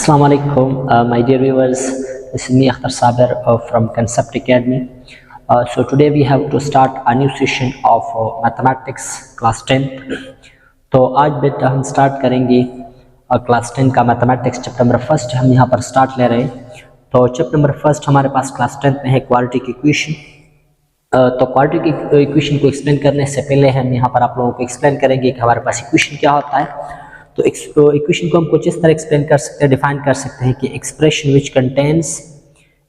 Assalamu alaikum, my dear viewers. This is me Akhtar Saber from Concept Academy. So today we have to start a new session of mathematics class 10th. तो आज बेटा हम start करेंगे class 10 का mathematics chapter number first हम यहाँ पर start ले रहे हैं। तो चैप्टर नंबर फर्स्ट हमारे पास क्लास 10th में है क्वाड्रेटिक इक्वेशन। तो क्वाड्रेटिक इक्वेशन को एक्सप्लेन करने से पहले हम यहाँ पर आप लोगों को एक्सप्लेन करेंगे कि हमारे पास इक्वेशन क्या होता है। तो इक्वेशन को हम कुछ इस तरह एक्सप्लेन कर सकते हैं, डिफाइन कर सकते हैं कि expression which contains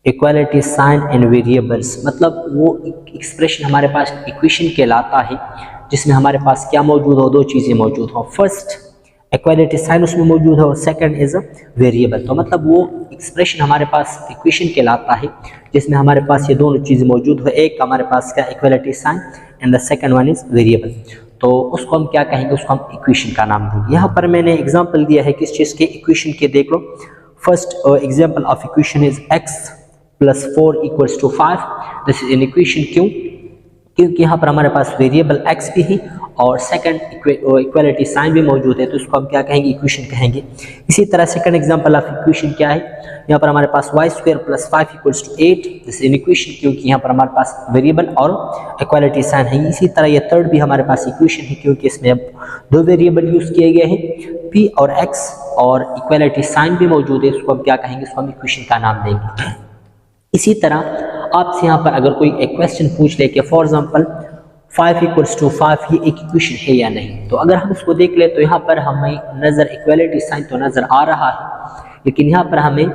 equality sign and variables, मतलब वो एक्सप्रेशन हमारे पास इक्वेशन कहलाता है जिसमें हमारे पास क्या मौजूद हो, दो चीज़ें मौजूद हो। फर्स्ट इक्वालिटी साइन उसमें मौजूद हो, सेकंड इज अ वेरिएबल। तो मतलब वो एक्सप्रेशन हमारे पास इक्वेशन कहलाता है जिसमें हमारे पास ये दोनों चीज़ें मौजूद हो। एक हमारे पास क्या equality sign and the second one is variable. तो उसको हम क्या कहेंगे, उसको हम इक्वेशन का नाम देंगे। यहाँ पर मैंने एग्जांपल दिया है किस चीज़ के, इक्वेशन के, देख लो। First example of equation is x + 4 = 5। This is an equation. क्योंकि यहाँ पर हमारे पास वेरिएबल x भी है और सेकंड इक्वालिटी साइन भी मौजूद है, तो इसको हम क्या कहेंगे, इक्वेशन कहेंगे। इसी तरह सेकंड एग्जांपल ऑफ इक्वेशन क्या है, यहाँ पर हमारे पास y² + 5 = 8। दिस इज इक्वेशन, क्योंकि यहाँ पर हमारे पास वेरिएबल और इक्वालिटी साइन है। इसी तरह ये थर्ड भी हमारे पास इक्वेशन है, क्योंकि इसमें अब दो वेरिएबल यूज किए गए हैं, p और x, और इक्वालिटी साइन भी मौजूद है। इसको हम क्या कहेंगे, इसको हम इक्वेशन का नाम देंगे। इसी तरह आपसे यहाँ पर अगर कोई एक क्वेश्चन पूछ ले कि फॉर एग्जांपल 5 = 5 ये एक इक्वेशन है या नहीं, तो अगर हम इसको देख ले तो यहाँ पर हमें नज़र इक्वालिटी साइन तो नज़र आ रहा है, लेकिन यहाँ पर हमें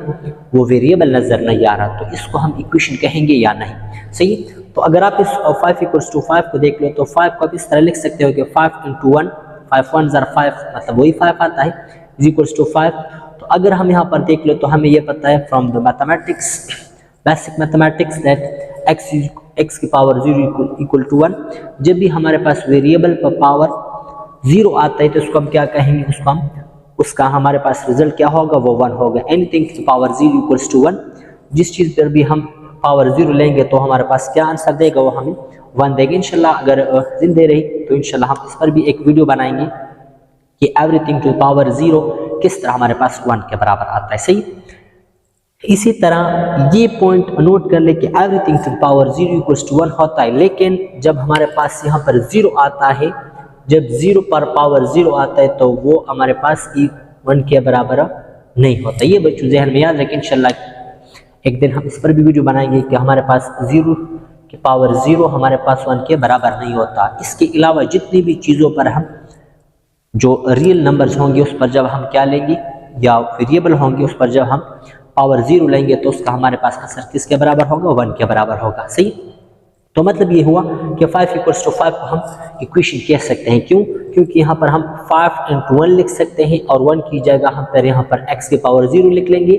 वो वेरिएबल नज़र नहीं आ रहा, तो इसको हम इक्वेशन कहेंगे या नहीं। सही। तो अगर आप इस 5 = 5 को देख लो तो 5 को आप इस तरह लिख सकते हो कि 5 × 1, 5 1s are 5, मतलब वही 5 आता है, = 5। तो अगर हम यहाँ पर देख लो तो हमें ये पता है from the mathematics, basic mathematics, that x की पावर 0 = 1। जब भी हमारे पास वेरिएबल पर पावर 0 आता है तो उसको हम क्या कहेंगे, उसको हम उसका हमारे पास रिजल्ट क्या होगा, वो 1 होगा। एनीथिंग की पावर 0 = 1, जिस चीज़ पर भी हम पावर 0 लेंगे तो हमारे पास क्या आंसर देगा, वो हमें 1 देगा। इंशाल्लाह अगर जिंदे रही तो इंशाल्लाह हम इस पर भी एक वीडियो बनाएंगे कि एवरीथिंग टू पावर 0 किस तरह हमारे पास 1 के बराबर आता है। सही। इसी तरह ये पॉइंट नोट कर ले कि एवरीथिंग टू पावर 0 = 1 होता है, लेकिन जब हमारे पास यहाँ पर 0 आता है, जब 0 पर पावर 0 आता है तो वो हमारे पास 1 के बराबर नहीं होता। ये बच्चों जहन में याद रखें, इंशाल्लाह एक दिन हम इस पर भी वीडियो बनाएंगे कि हमारे पास 0 की पावर 0 हमारे पास 1 के बराबर नहीं होता। इसके अलावा जितनी भी चीज़ों पर हम जो रियल नंबर्स होंगे उस पर जब हम क्या लेंगे, या वेरिएबल होंगे उस पर जब हम पावर 0 लेंगे तो उसका हमारे पास आंसर किसके बराबर होगा, 1 के बराबर होगा। सही। तो मतलब ये हुआ कि 5 = 5 को हम इक्वेशन कह सकते हैं। क्यों? क्योंकि यहाँ पर हम 5 × 1 लिख सकते हैं और 1 की जगह हम फिर यहाँ पर x की पावर 0 लिख लेंगे,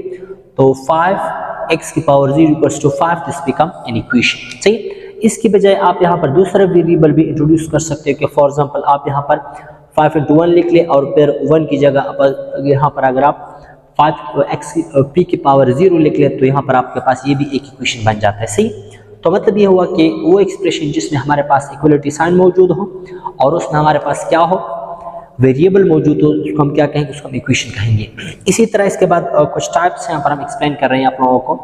तो 5x की power 0 = 5, this become an equation. सही। इसकी बजाय आप यहाँ पर दूसरा वेरिएबल भी इंट्रोड्यूस कर सकते हो कि फॉर एग्जाम्पल आप यहाँ पर 5 × 1 लिख ले और फिर 1 की जगह यहाँ पर अगर आप 5x p की पावर 0 लिख ले तो यहाँ पर आपके पास ये भी एक इक्वेशन बन जाता है। सही। तो मतलब ये हुआ कि वो एक्सप्रेशन जिसमें हमारे पास इक्वलिटी साइन मौजूद हो और उसमें हमारे पास क्या हो, वेरिएबल मौजूद हो, उसको हम क्या कहेंगे, उसको हम इक्वेशन कहेंगे। इसी तरह इसके बाद कुछ टाइप्स यहाँ पर हम एक्सप्लेन कर रहे हैं आप लोगों को,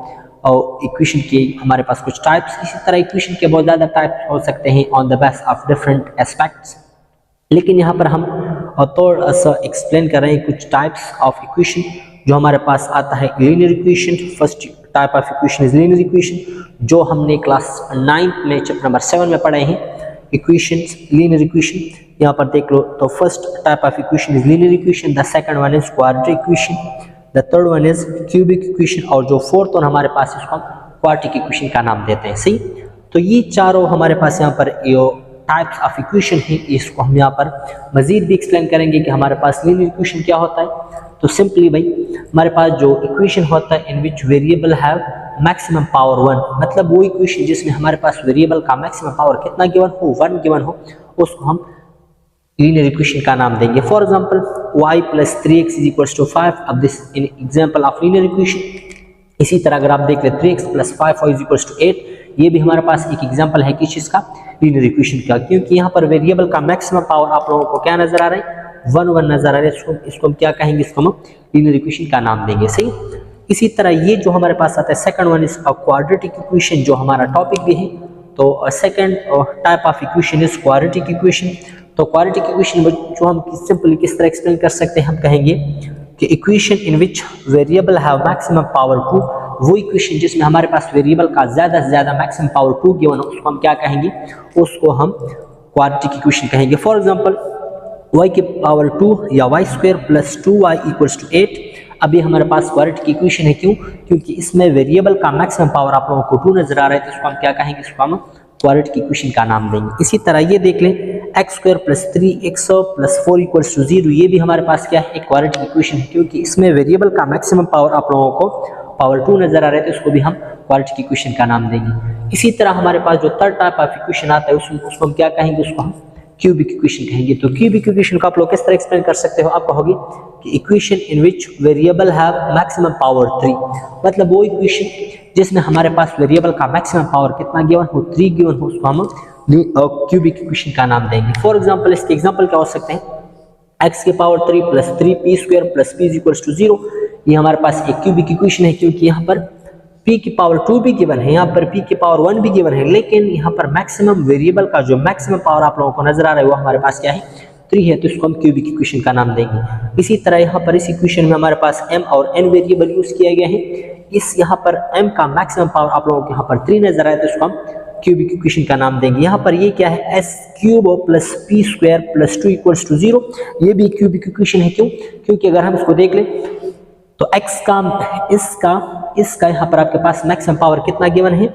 और इक्वेशन के हमारे पास कुछ टाइप्स। इसी तरह इक्वेशन के बहुत ज़्यादा टाइप्स हो सकते हैं on the base of different aspects, लेकिन यहाँ पर हम थोड़ा सा एक्सप्लेन कर रहे हैं कुछ टाइप्स ऑफ इक्वेशन जो हमारे पास आता है। Linear equation, first type of equation is linear equation, जो हमने क्लास 9 में चैप्टर नंबर 7 में पढ़े हैं, इक्वेशंस, लीनियर इक्वेशन। यहाँ पर देख लो तो first type of equation is linear equation, the second one is quadratic equation, the third one is cubic equation, और जो फोर्थ वन हमारे पास इसको हम क्वाड्रेटिक इक्वेशन का नाम देते हैं। सही। तो ये चारों हमारे पास यहाँ पर टाइप्स ऑफ इक्वेशन है, इसको हम यहाँ पर मजीद भी एक्सप्लेन करेंगे कि हमारे पास लीनियर इक्वेशन क्या होता है। तो सिंपली भाई हमारे पास जो इक्वेशन होता है इन विच वेरिएबल हैव मैक्सिमम पावर 1, मतलब वो इक्वेशन जिसमें हमारे पास वेरिएबल का मैक्सिमम पावर कितना गिवन हो, 1 गिवन हो, उसको हम लीनियर इक्वेशन का नाम देंगे। फॉर एग्जांपल y + 3x = 5, अब this in example of linear equation. इसी तरह अगर आप देख ले 3x + 5y = 8, ये भी हमारे पास एक एग्जांपल है किस चीज़ का, लीनियर इक्वेशन का, क्योंकि यहाँ पर वेरिएबल का मैक्सिमम पावर आप लोगों को क्या नजर आ रहा है, 1 1 नजर आ रहा है, इसको हम क्या कहेंगे, इसको हम लीनियर इक्वेशन का नाम देंगे। सही। इसी तरह ये जो हमारे पास आता है second one is quadratic equation, जो हमारा टॉपिक भी है। तो second type of equation is quadratic equation. तो क्वाड्रेटिक इक्वेशन जो हम सिंपली किस तरह एक्सप्लेन कर सकते हैं, हम कहेंगे कि equation in which variable have maximum power 2, वो इक्वेशन जिसमें हमारे पास वेरिएबल का ज्यादा से ज्यादा मैक्सिमम पावर 2 गिवन हो, उसको हम क्या कहेंगे, उसको हम क्वाड्रेटिक इक्वेशन कहेंगे। फॉर एग्जांपल y की पावर 2 या y square plus 2y equals to 8। अभी हमारे पास क्वाड्रेटिक इक्वेशन है, क्यों, क्योंकि इसमें वेरिएबल का मैक्सिमम पावर आप लोगों को 2 नजर आ रहा है, तो इसको हम क्या कहेंगे, इसको हम क्वाड्रेटिक इक्वेशन का नाम देंगे। इसी तरह ये देख लें, x square plus 3x plus 4 equals to 0, ये भी हमारे पास क्या है, एक क्वाड्रेटिक इक्वेशन है, क्योंकि इसमें वेरिएबल का मैक्सिमम पावर आप लोगों को पावर 2 नजर आ रहा है, तो इसको भी हम क्वाड्रेटिक इक्वेशन का नाम देंगे। इसी तरह हमारे पास जो थर्ड टाइप ऑफ इक्वेशन आता है, उसको हम क्या कहेंगे, उसको हम क्यूबिक इक्वेशन कहेंगे। तो क्यूबिक इक्वेशन को आप लोग किस तरह एक्सप्लेन कर सकते हो, आप कहोगे कि equation in which variable have maximum power 3, मतलब वो इक्वेशन जिसमें हमारे पास वेरिएबल का मैक्सिमम पावर कितना गिवन हो, 3 गिवन हो, उसको हम क्यूबिक इक्वेशन का नाम देंगे। फॉर एग्जांपल इसके एग्जांपल क्या हो सकते हैं, x की power 3 plus 3p square plus p equals to 0, ये हमारे पास एक क्यूबिक इक्वेशन है, क्योंकि यहाँ पर p की पावर 2 भी गिवन है, यहाँ पर p की पावर 1 भी गिवन है, लेकिन यहाँ पर मैक्सिमम वेरिएबल का जो मैक्सिमम पावर आप लोगों को नजर आ रहा है वो हमारे पास क्या है, 3 है, तो इसको हम क्यूबिक इक्वेशन का नाम देंगे। इसी तरह यहाँ पर इस इक्वेशन में हमारे पास m और n वेरिएबल यूज किया गया है, इस यहाँ पर m का मैक्सिमम पावर आप लोगों को यहाँ पर 3 नजर आया, तो इसको हम क्यूबिक इक्वेशन का नाम देंगे। यहाँ पर ये क्या है, s cube plus p square plus 2 equals to 0, ये भी क्यूबिक इक्वेशन है, क्यों, क्योंकि अगर हम इसको देख लें तो x का इसका यहाँ पर आपके पास मैक्सिमम पावर कितना गिवन है,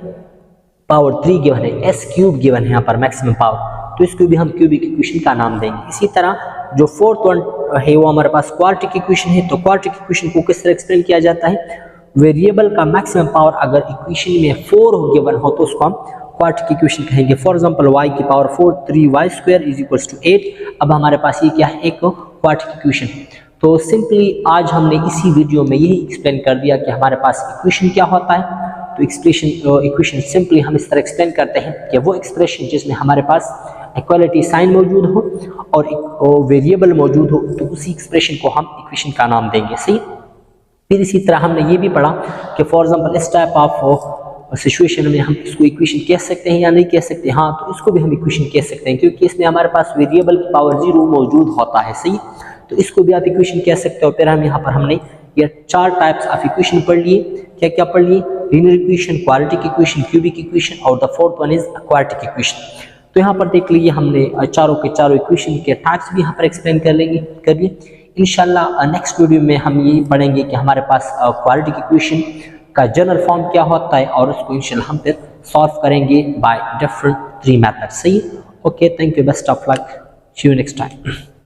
पावर 3 गिवन है, s क्यूब गिवन है यहाँ पर मैक्सिमम पावर, तो इसको भी हम क्यूबिक इक्वेशन का नाम देंगे। इसी तरह जो फोर्थ वन है वो हमारे पास क्वाड्रेटिक इक्वेशन है। तो क्वाड्रेटिक इक्वेशन को किस तरह एक्सप्लेन किया जाता है, वेरिएबल का मैक्सिमम पावर अगर इक्वेशन में 4 गिवन हो तो उसको हम क्वाड्रेटिक इक्वेशन कहेंगे। फॉर एग्जांपल y की power 4 3y square is equals to 8। अब हमारे पास ये क्या है, एक क्वाड्रेटिक इक्वेशन। तो सिंपली आज हमने इसी वीडियो में यही एक्सप्लेन कर दिया कि हमारे पास इक्वेशन क्या होता है। तो इक्वेशन सिंपली हम इस तरह एक्सप्लेन करते हैं कि वो एक्सप्रेशन जिसमें हमारे पास इक्वालिटी साइन मौजूद हो और वेरिएबल मौजूद हो, तो उसी एक्सप्रेशन को हम इक्वेशन का नाम देंगे। सही। फिर इसी तरह हमने ये भी पढ़ा कि फॉर एग्जांपल इस टाइप ऑफ सिचुएशन में हम इसको इक्वेशन कह सकते हैं या नहीं कह सकते, हाँ, तो इसको भी हम इक्वेशन कह सकते हैं, क्योंकि इसमें हमारे पास वेरिएबल की पावर 0 मौजूद होता है। सही। तो इसको भी आप इक्वेशन कह सकते हो। फिर हम यहाँ पर हमने ये 4 टाइप्स ऑफ इक्वेशन पढ़ लिए। क्या क्या पढ़ लिए, linear equation, quadratic equation, cubic equation और the fourth one is quadratic equation. तो यहाँ पर देख लीजिए हमने चारों के चारों इक्वेशन के टाइप्स भी यहाँ पर एक्सप्लेन कर लिए। इंशाल्लाह नेक्स्ट वीडियो में हम ये पढ़ेंगे कि हमारे पास क्वाड्रेटिक इक्वेशन का जनरल फॉर्म क्या होता है, और उसको इंशाल्लाह हम फिर सॉल्व करेंगे बाय डिफरेंट 3 मेथड्स। सही। Okay, thank you, best of luck, see you next time.